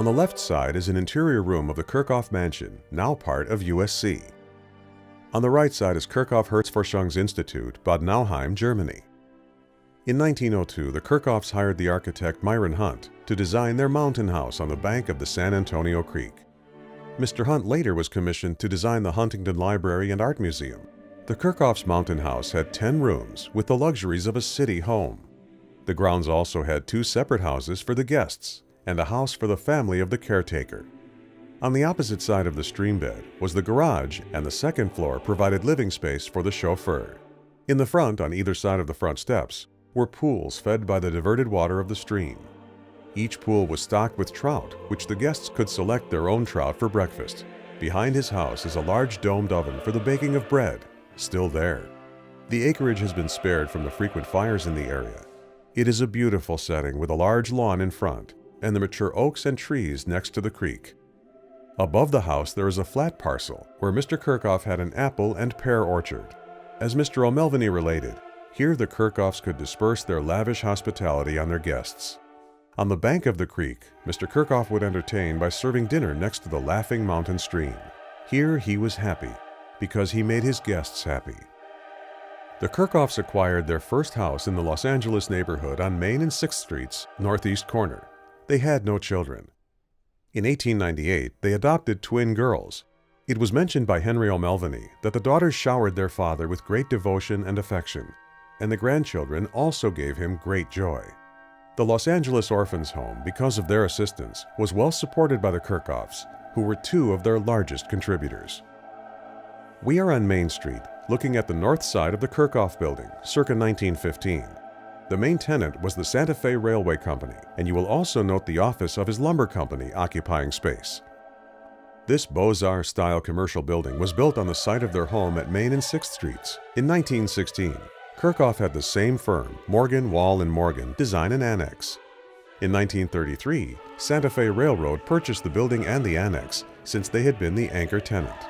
On the left side is an interior room of the Kerckhoff mansion, now part of USC. On the right side is Kerckhoff Herzforschungsinstitut, Bad Nauheim, Germany. In 1902, the Kerckhoffs hired the architect Myron Hunt to design their mountain house on the bank of the San Antonio Creek. Mr. Hunt later was commissioned to design the Huntington Library and Art Museum. The Kerckhoffs' mountain house had 10 rooms with the luxuries of a city home. The grounds also had 2 separate houses for the guests and a house for the family of the caretaker. On the opposite side of the streambed was the garage, and the second floor provided living space for the chauffeur. In the front, on either side of the front steps, were pools fed by the diverted water of the stream. Each pool was stocked with trout, which the guests could select their own trout for breakfast. Behind his house is a large domed oven for the baking of bread, still there. The acreage has been spared from the frequent fires in the area. It is a beautiful setting with a large lawn in front and the mature oaks and trees next to the creek. Above the house there is a flat parcel where Mr. Kerckhoff had an apple and pear orchard. As Mr. O'Melveny related, here the Kerckhoffs could disperse their lavish hospitality on their guests. On the bank of the creek, Mr. Kerckhoff would entertain by serving dinner next to the laughing mountain stream. Here he was happy, because he made his guests happy. The Kerckhoffs acquired their first house in the Los Angeles neighborhood on Main and 6th Streets, northeast corner. They had no children. In 1898, they adopted twin girls. It was mentioned by Henry O'Melveny that the daughters showered their father with great devotion and affection, and the grandchildren also gave him great joy. The Los Angeles Orphans' Home, because of their assistance, was well supported by the Kerckhoffs, who were 2 of their largest contributors. We are on Main Street, looking at the north side of the Kerckhoff building, circa 1915. The main tenant was the Santa Fe Railway Company, and you will also note the office of his lumber company occupying space. This Beaux-Arts-style commercial building was built on the site of their home at Main and 6th Streets. In 1916, Kerckhoff had the same firm, Morgan, Wall & Morgan, design an annex. In 1933, Santa Fe Railroad purchased the building and the annex, since they had been the anchor tenant.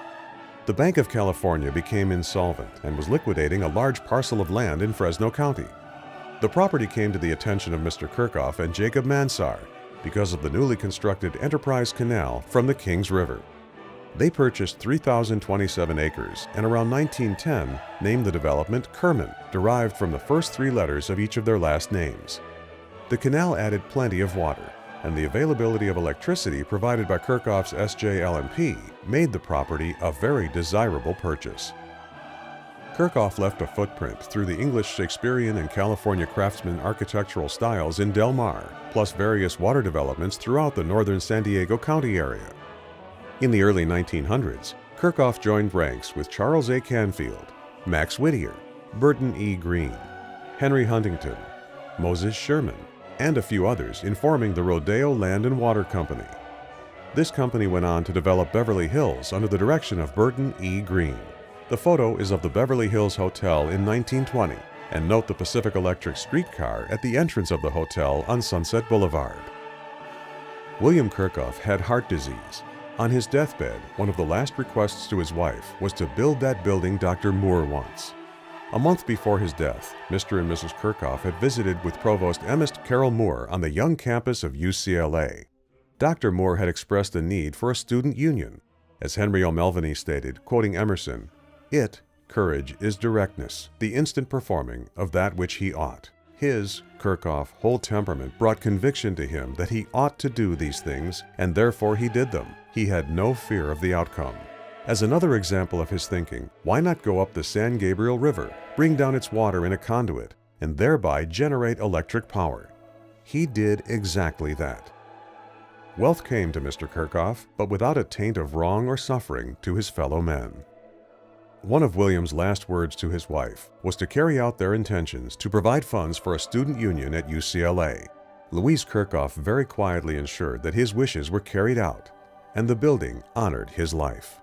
The Bank of California became insolvent and was liquidating a large parcel of land in Fresno County. The property came to the attention of Mr. Kerckhoff and Jacob Mansar because of the newly constructed Enterprise Canal from the Kings River. They purchased 3,027 acres and around 1910 named the development Kerman, derived from the first 3 letters of each of their last names. The canal added plenty of water, and the availability of electricity provided by Kerckhoff's SJL&P made the property a very desirable purchase. Kerckhoff left a footprint through the English, Shakespearean, and California craftsman architectural styles in Del Mar, plus various water developments throughout the northern San Diego County area. In the early 1900s, Kerckhoff joined ranks with Charles A. Canfield, Max Whittier, Burton E. Green, Henry Huntington, Moses Sherman, and a few others in forming the Rodeo Land and Water Company. This company went on to develop Beverly Hills under the direction of Burton E. Green. The photo is of the Beverly Hills Hotel in 1920, and note the Pacific Electric streetcar at the entrance of the hotel on Sunset Boulevard. William Kerckhoff had heart disease. On his deathbed, one of the last requests to his wife was to build that building Dr. Moore wants. A month before his death, Mr. and Mrs. Kerckhoff had visited with Provost Ernest Carroll Moore on the young campus of UCLA. Dr. Moore had expressed a need for a student union. As Henry O'Melveny stated, quoting Emerson, "Courage is directness, the instant performing of that which he ought." His, Kerckhoff, whole temperament brought conviction to him that he ought to do these things, and therefore he did them. He had no fear of the outcome. As another example of his thinking, why not go up the San Gabriel River, bring down its water in a conduit, and thereby generate electric power? He did exactly that. Wealth came to Mr. Kerckhoff, but without a taint of wrong or suffering to his fellow men. One of William's last words to his wife was to carry out their intentions to provide funds for a student union at UCLA. Louise Kerckhoff very quietly ensured that his wishes were carried out, and the building honored his life.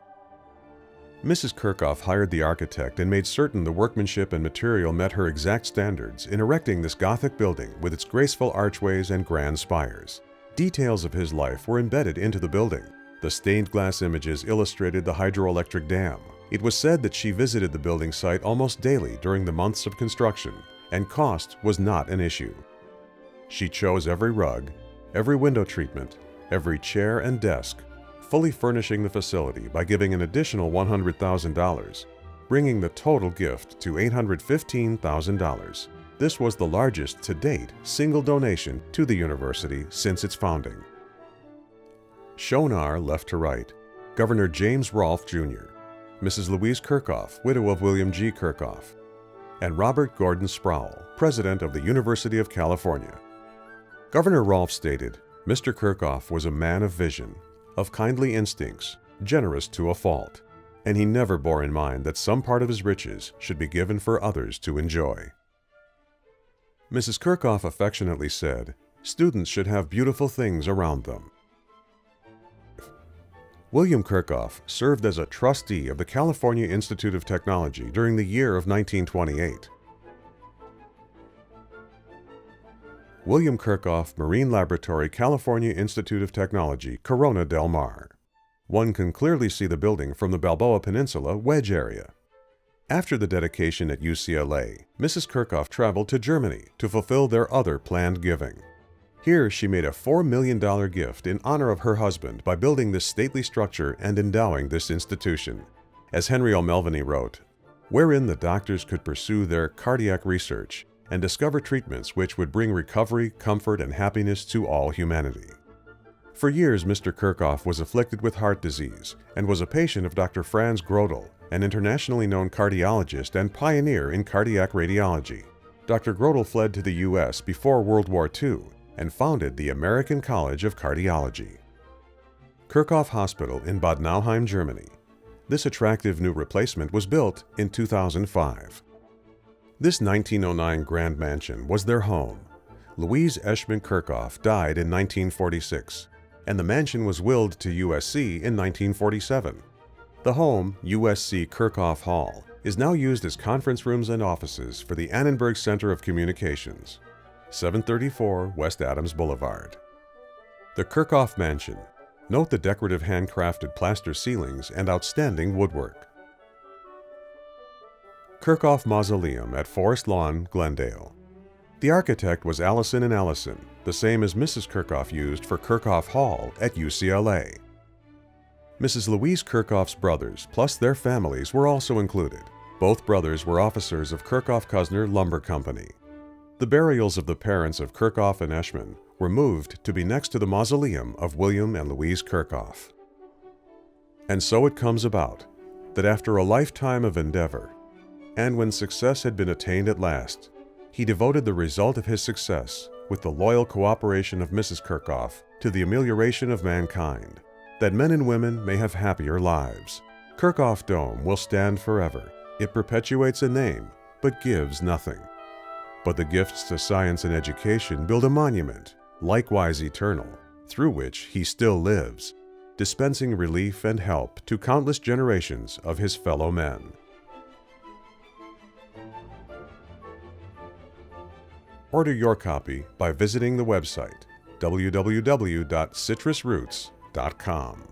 Mrs. Kerckhoff hired the architect and made certain the workmanship and material met her exact standards in erecting this Gothic building with its graceful archways and grand spires. Details of his life were embedded into the building. The stained glass images illustrated the hydroelectric dam. It was said that she visited the building site almost daily during the months of construction, and cost was not an issue. She chose every rug, every window treatment, every chair and desk, fully furnishing the facility by giving an additional $100,000, bringing the total gift to $815,000. This was the largest to date single donation to the university since its founding. Shown are, left to right, Governor James Rolfe Jr., Mrs. Louise Kerckhoff, widow of William G. Kerckhoff, and Robert Gordon Sproul, president of the University of California. Governor Rolfe stated, "Mr. Kerckhoff was a man of vision, of kindly instincts, generous to a fault, and he never bore in mind that some part of his riches should be given for others to enjoy." Mrs. Kerckhoff affectionately said, "Students should have beautiful things around them." William Kerckhoff served as a trustee of the California Institute of Technology during the year of 1928. William Kerckhoff Marine Laboratory, California Institute of Technology, Corona del Mar. One can clearly see the building from the Balboa Peninsula wedge area. After the dedication at UCLA, Mrs. Kerckhoff traveled to Germany to fulfill their other planned giving. Here she made a $4 million gift in honor of her husband by building this stately structure and endowing this institution. As Henry O'Melveny wrote, wherein the doctors could pursue their cardiac research and discover treatments which would bring recovery, comfort, and happiness to all humanity. For years, Mr. Kerckhoff was afflicted with heart disease and was a patient of Dr. Franz Grodel, an internationally known cardiologist and pioneer in cardiac radiology. Dr. Grodel fled to the U.S. before World War II and founded the American College of Cardiology. Kerckhoff Hospital in Bad Nauheim, Germany. This attractive new replacement was built in 2005. This 1909 grand mansion was their home. Louise Eschmann Kerckhoff died in 1946, and the mansion was willed to USC in 1947. The home, USC Kerckhoff Hall, is now used as conference rooms and offices for the Annenberg Center of Communications, 734 West Adams Boulevard. The Kerckhoff Mansion. Note the decorative handcrafted plaster ceilings and outstanding woodwork. Kerckhoff Mausoleum at Forest Lawn, Glendale. The architect was Allison and Allison, the same as Mrs. Kerckhoff used for Kerckhoff Hall at UCLA. Mrs. Louise Kerckhoff's brothers, plus their families, were also included. Both brothers were officers of Kerckhoff-Kuzner Lumber Company. The burials of the parents of Kerckhoff and Eschmann were moved to be next to the mausoleum of William and Louise Kerckhoff. And so it comes about that after a lifetime of endeavor, and when success had been attained at last, he devoted the result of his success, with the loyal cooperation of Mrs. Kerckhoff, to the amelioration of mankind, that men and women may have happier lives. Kerckhoff Dome will stand forever. It perpetuates a name, but gives nothing. But the gifts to science and education build a monument, likewise eternal, through which he still lives, dispensing relief and help to countless generations of his fellow men. Order your copy by visiting the website www.citrusroots.com.